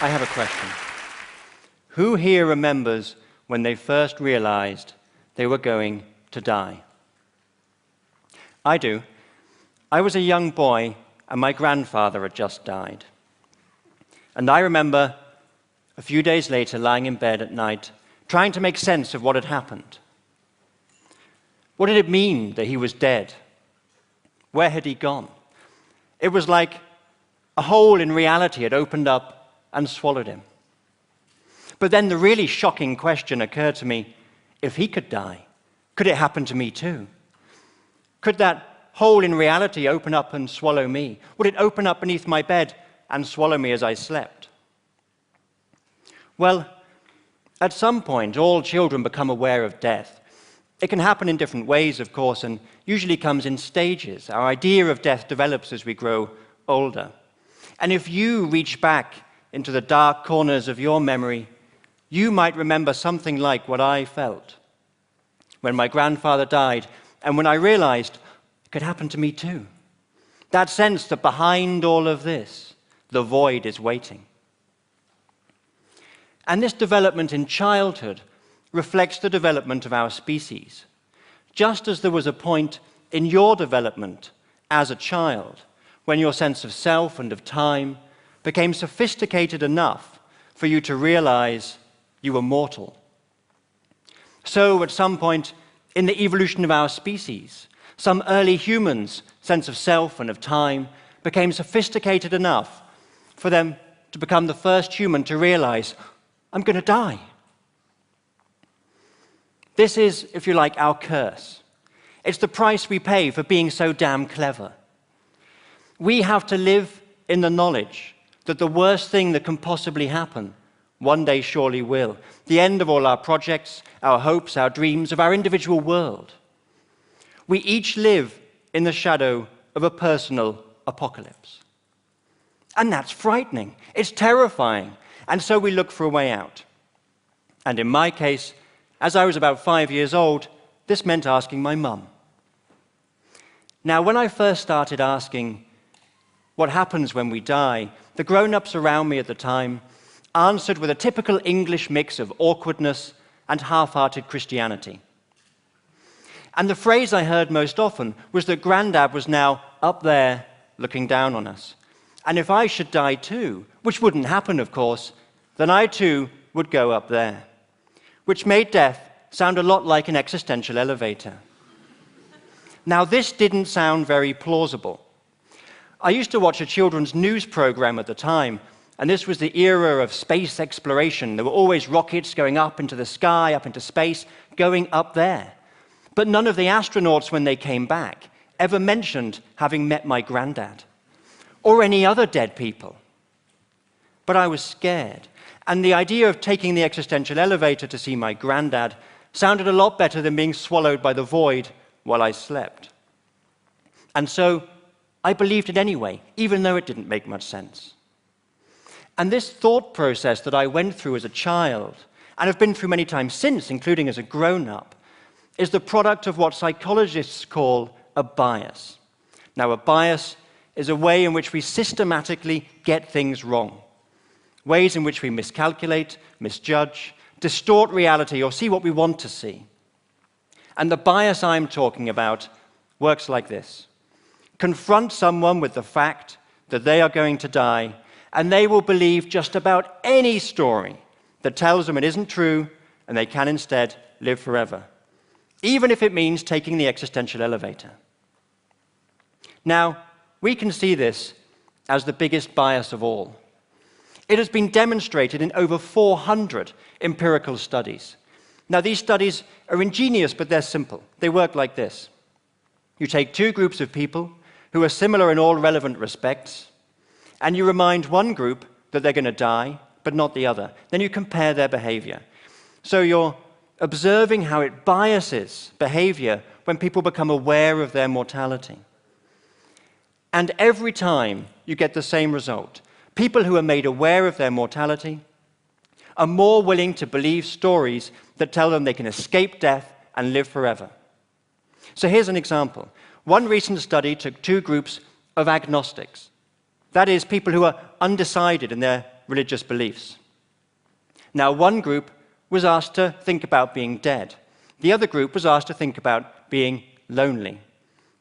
I have a question. Who here remembers when they first realized they were going to die? I do. I was a young boy, and my grandfather had just died. And I remember a few days later lying in bed at night, trying to make sense of what had happened. What did it mean that he was dead? Where had he gone? It was like a hole in reality had opened up and swallowed him. But then the really shocking question occurred to me: if he could die, could it happen to me too? Could that hole in reality open up and swallow me? Would it open up beneath my bed and swallow me as I slept? Well, at some point, all children become aware of death. It can happen in different ways, of course, and usually comes in stages. Our idea of death develops as we grow older. And if you reach back into the dark corners of your memory, you might remember something like what I felt when my grandfather died, and when I realized it could happen to me too. That sense that behind all of this, the void is waiting. And this development in childhood reflects the development of our species. Just as there was a point in your development as a child when your sense of self and of time became sophisticated enough for you to realize you were mortal. So at some point in the evolution of our species, some early humans' sense of self and of time became sophisticated enough for them to become the first human to realize, I'm going to die. This is, if you like, our curse. It's the price we pay for being so damn clever. We have to live in the knowledge that the worst thing that can possibly happen one day surely will. The end of all our projects, our hopes, our dreams, of our individual world. We each live in the shadow of a personal apocalypse. And that's frightening. It's terrifying. And so we look for a way out. And in my case, as I was about 5 years old, this meant asking my mum. Now, when I first started asking what happens when we die, the grown-ups around me at the time answered with a typical English mix of awkwardness and half-hearted Christianity. And the phrase I heard most often was that Grandad was now up there looking down on us. And if I should die too, which wouldn't happen, of course, then I too would go up there, which made death sound a lot like an existential elevator. Now, this didn't sound very plausible. I used to watch a children's news program at the time, and this was the era of space exploration. There were always rockets going up into the sky, up into space, going up there. But none of the astronauts, when they came back, ever mentioned having met my granddad or any other dead people. But I was scared, and the idea of taking the existential elevator to see my granddad sounded a lot better than being swallowed by the void while I slept. And so I believed it anyway, even though it didn't make much sense. And this thought process that I went through as a child, and have been through many times since, including as a grown-up, is the product of what psychologists call a bias. Now, a bias is a way in which we systematically get things wrong, ways in which we miscalculate, misjudge, distort reality, or see what we want to see. And the bias I'm talking about works like this. Confront someone with the fact that they are going to die, and they will believe just about any story that tells them it isn't true, and they can instead live forever, even if it means taking the existential elevator. Now, we can see this as the biggest bias of all. It has been demonstrated in over 400 empirical studies. Now, these studies are ingenious, but they're simple. They work like this. You take two groups of people who are similar in all relevant respects, and you remind one group that they're going to die, but not the other. Then you compare their behavior. So you're observing how it biases behavior when people become aware of their mortality. And every time you get the same result. People who are made aware of their mortality are more willing to believe stories that tell them they can escape death and live forever. So here's an example. One recent study took two groups of agnostics. That is, people who are undecided in their religious beliefs. Now, one group was asked to think about being dead. The other group was asked to think about being lonely.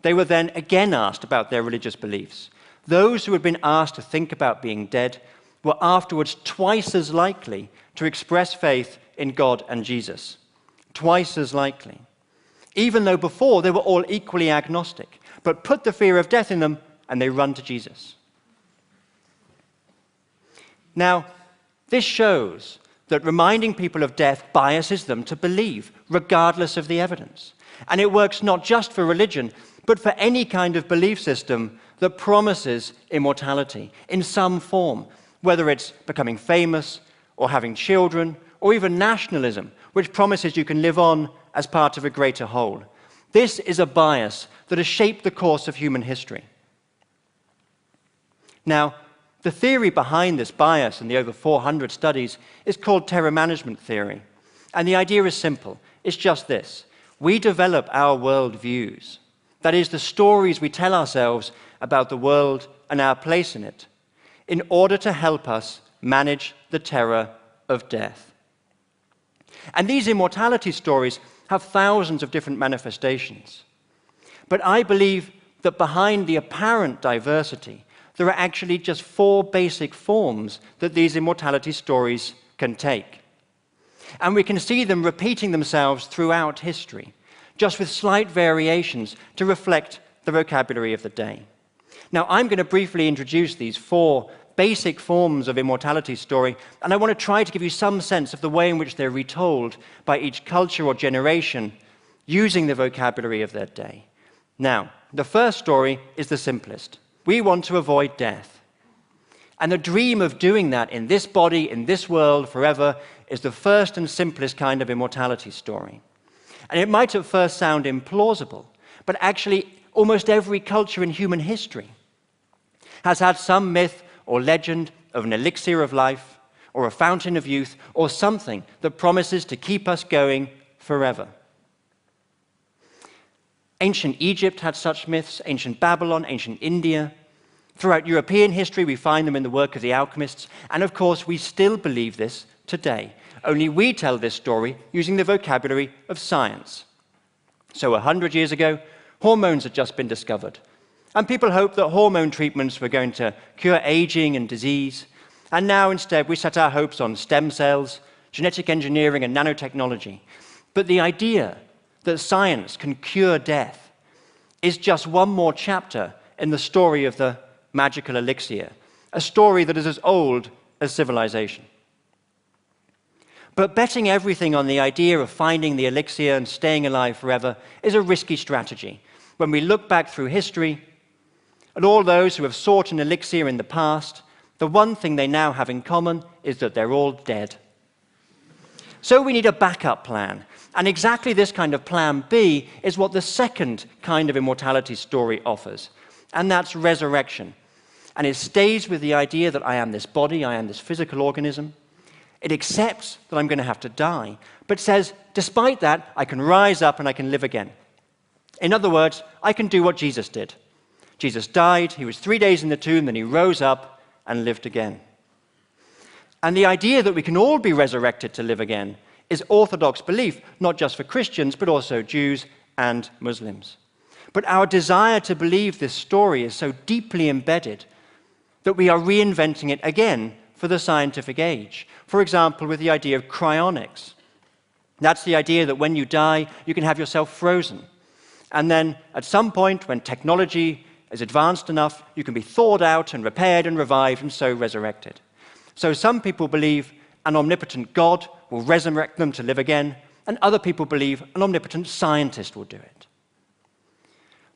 They were then again asked about their religious beliefs. Those who had been asked to think about being dead were afterwards twice as likely to express faith in God and Jesus. Twice as likely. Even though before they were all equally agnostic, but put the fear of death in them and they run to Jesus. Now, this shows that reminding people of death biases them to believe, regardless of the evidence. And it works not just for religion, but for any kind of belief system that promises immortality in some form, whether it's becoming famous, or having children, or even nationalism, which promises you can live on as part of a greater whole. This is a bias that has shaped the course of human history. Now, the theory behind this bias and the over 400 studies is called terror management theory. And the idea is simple. It's just this. We develop our worldviews, that is, the stories we tell ourselves about the world and our place in it, in order to help us manage the terror of death. And these immortality stories have thousands of different manifestations. But I believe that behind the apparent diversity, there are actually just 4 basic forms that these immortality stories can take. And we can see them repeating themselves throughout history, just with slight variations to reflect the vocabulary of the day. Now, I'm going to briefly introduce these 4 basic forms of immortality story, and I want to try to give you some sense of the way in which they're retold by each culture or generation using the vocabulary of their day. Now, the first story is the simplest. We want to avoid death. And the dream of doing that in this body, in this world, forever, is the first and simplest kind of immortality story. And it might at first sound implausible, but actually almost every culture in human history has had some myth or legend of an elixir of life, or a fountain of youth, or something that promises to keep us going forever. Ancient Egypt had such myths, ancient Babylon, ancient India. Throughout European history, we find them in the work of the alchemists, and of course, we still believe this today. Only we tell this story using the vocabulary of science. So 100 years ago, hormones had just been discovered. And people hoped that hormone treatments were going to cure aging and disease. And now instead we set our hopes on stem cells, genetic engineering and nanotechnology. But the idea that science can cure death is just one more chapter in the story of the magical elixir, a story that is as old as civilization. But betting everything on the idea of finding the elixir and staying alive forever is a risky strategy. When we look back through history, and all those who have sought an elixir in the past, the one thing they now have in common is that they're all dead. So we need a backup plan. And exactly this kind of plan B is what the second kind of immortality story offers. And that's resurrection. And it stays with the idea that I am this body, I am this physical organism. It accepts that I'm going to have to die, but says, despite that, I can rise up and I can live again. In other words, I can do what Jesus did. Jesus died, he was 3 days in the tomb, then he rose up and lived again. And the idea that we can all be resurrected to live again is orthodox belief, not just for Christians, but also Jews and Muslims. But our desire to believe this story is so deeply embedded that we are reinventing it again for the scientific age. For example, with the idea of cryonics. That's the idea that when you die, you can have yourself frozen. And then at some point, when technology is advanced enough, you can be thawed out and repaired and revived and so resurrected. So some people believe an omnipotent God will resurrect them to live again, and other people believe an omnipotent scientist will do it.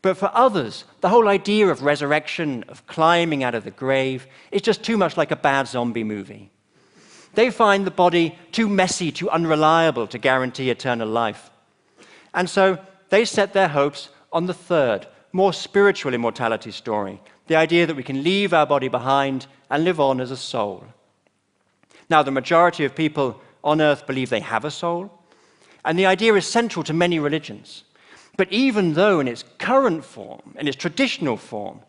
But for others, the whole idea of resurrection, of climbing out of the grave, is just too much like a bad zombie movie. They find the body too messy, too unreliable to guarantee eternal life. And so they set their hopes on the third, more spiritual immortality story, the idea that we can leave our body behind and live on as a soul. Now, the majority of people on earth believe they have a soul, and the idea is central to many religions. But even though in its current form, in its traditional form,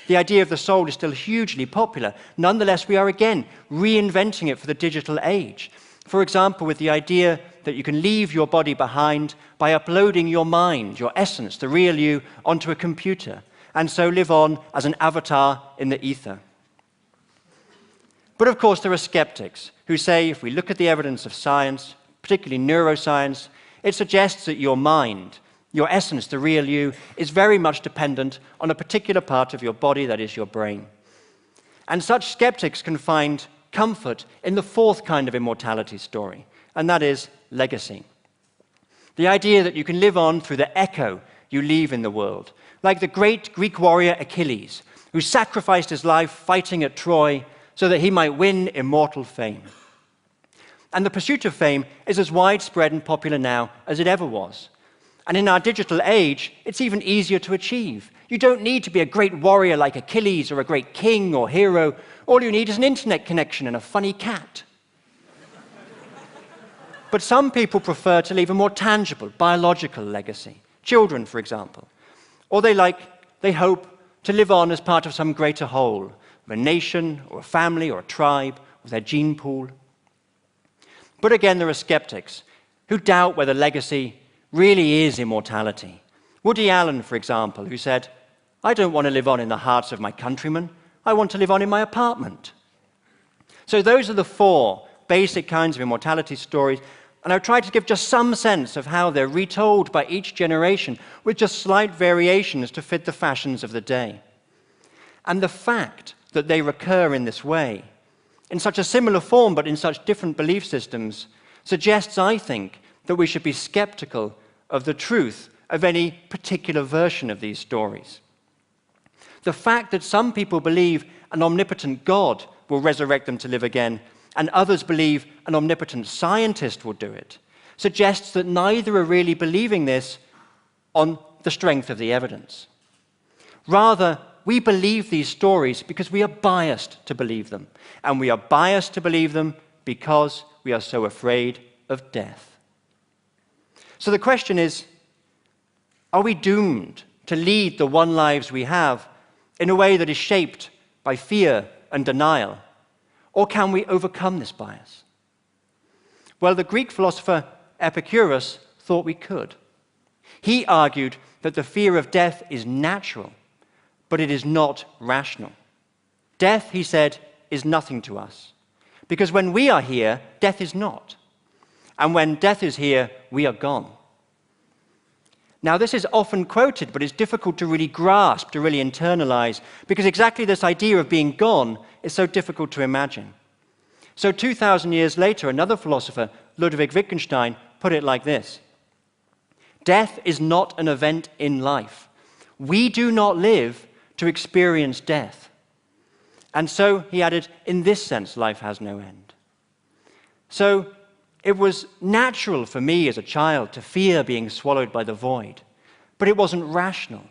The idea of the soul is still hugely popular. Nonetheless, we are again reinventing it for the digital age. For example, with the idea that you can leave your body behind by uploading your mind, your essence, the real you, onto a computer, and so live on as an avatar in the ether. But of course, there are skeptics who say if we look at the evidence of science, particularly neuroscience, it suggests that your mind, your essence, the real you, is very much dependent on a particular part of your body, that is your brain. And such skeptics can find comfort in the fourth kind of immortality story, and that is legacy. The idea that you can live on through the echo you leave in the world, like the great Greek warrior Achilles, who sacrificed his life fighting at Troy so that he might win immortal fame. And the pursuit of fame is as widespread and popular now as it ever was. And in our digital age, it's even easier to achieve. You don't need to be a great warrior like Achilles or a great king or hero. All you need is an internet connection and a funny cat. But some people prefer to leave a more tangible, biological legacy. Children, for example. Or they hope to live on as part of some greater whole, of a nation or a family or a tribe, or their gene pool. But again, there are skeptics who doubt whether legacy really is immortality. Woody Allen, for example, who said, "I don't want to live on in the hearts of my countrymen. I want to live on in my apartment." So those are the four basic kinds of immortality stories, and I've tried to give just some sense of how they're retold by each generation with just slight variations to fit the fashions of the day. And the fact that they recur in this way, in such a similar form but in such different belief systems, suggests, I think, that we should be skeptical of the truth of any particular version of these stories. The fact that some people believe an omnipotent God will resurrect them to live again, and others believe an omnipotent scientist will do it, suggests that neither are really believing this on the strength of the evidence. Rather, we believe these stories because we are biased to believe them, and we are biased to believe them because we are so afraid of death. So the question is, are we doomed to lead the one lives we have in a way that is shaped by fear and denial? Or can we overcome this bias? Well, the Greek philosopher Epicurus thought we could. He argued that the fear of death is natural, but it is not rational. Death, he said, is nothing to us, because when we are here, death is not. And when death is here, we are gone. Now, this is often quoted, but it's difficult to really grasp, to really internalize, because exactly this idea of being gone is so difficult to imagine. So 2,000 years later, another philosopher, Ludwig Wittgenstein, put it like this: death is not an event in life. We do not live to experience death. And so, he added, in this sense, life has no end. So, it was natural for me as a child to fear being swallowed by the void, but it wasn't rational,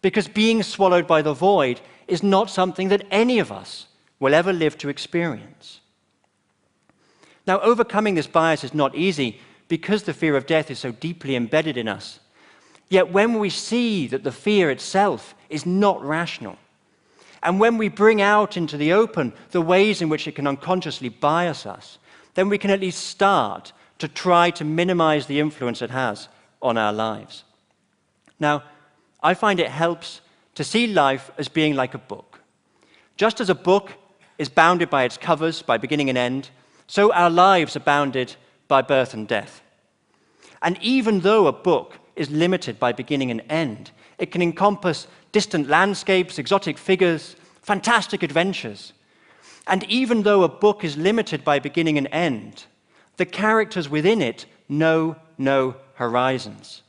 because being swallowed by the void is not something that any of us will ever live to experience. Now, overcoming this bias is not easy because the fear of death is so deeply embedded in us. Yet when we see that the fear itself is not rational, and when we bring out into the open the ways in which it can unconsciously bias us, then we can at least start to try to minimize the influence it has on our lives. Now, I find it helps to see life as being like a book. Just as a book is bounded by its covers, by beginning and end, so our lives are bounded by birth and death. And even though a book is limited by beginning and end, it can encompass distant landscapes, exotic figures, fantastic adventures. And even though a book is limited by beginning and end, the characters within it know no horizons.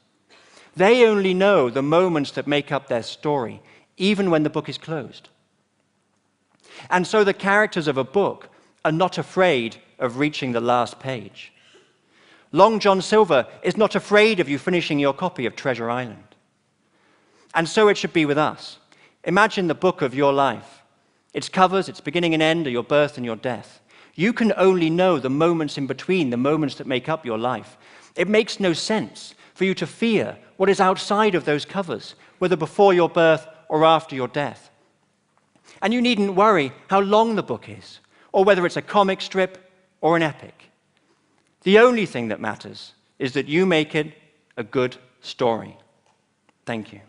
They only know the moments that make up their story, even when the book is closed. And so the characters of a book are not afraid of reaching the last page. Long John Silver is not afraid of you finishing your copy of Treasure Island. And so it should be with us. Imagine the book of your life. Its covers, its beginning and end are your birth and your death. You can only know the moments in between, the moments that make up your life. It makes no sense for you to fear what is outside of those covers, whether before your birth or after your death. And you needn't worry how long the book is, or whether it's a comic strip or an epic. The only thing that matters is that you make it a good story. Thank you.